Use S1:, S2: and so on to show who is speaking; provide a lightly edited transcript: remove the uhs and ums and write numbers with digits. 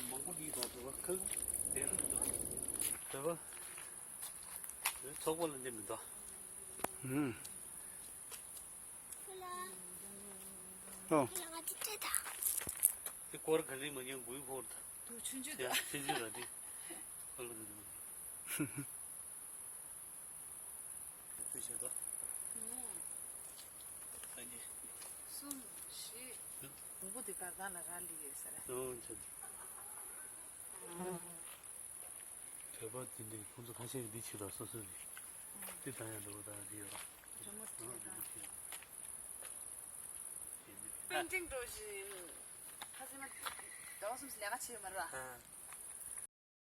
S1: 몽골이 봐도 그 내가 저거 저걸로 됩니다.
S2: 그래가 진짜다.
S1: 그 거를 걸리면 이거 뭐이 거다.
S3: 또 춘주다.
S1: 야, 진짜라디. 걸리면 드셔도. 아니.
S3: 숨쉬. 공부도 가다나 갈리겠어라.
S1: 저. 저번 근데 본적 가시에 미치다 썼으니. 뒤다야 너다 뒤로.
S3: 뺑뺑 도시. 하지만 너 무슨 내가 치면 말아.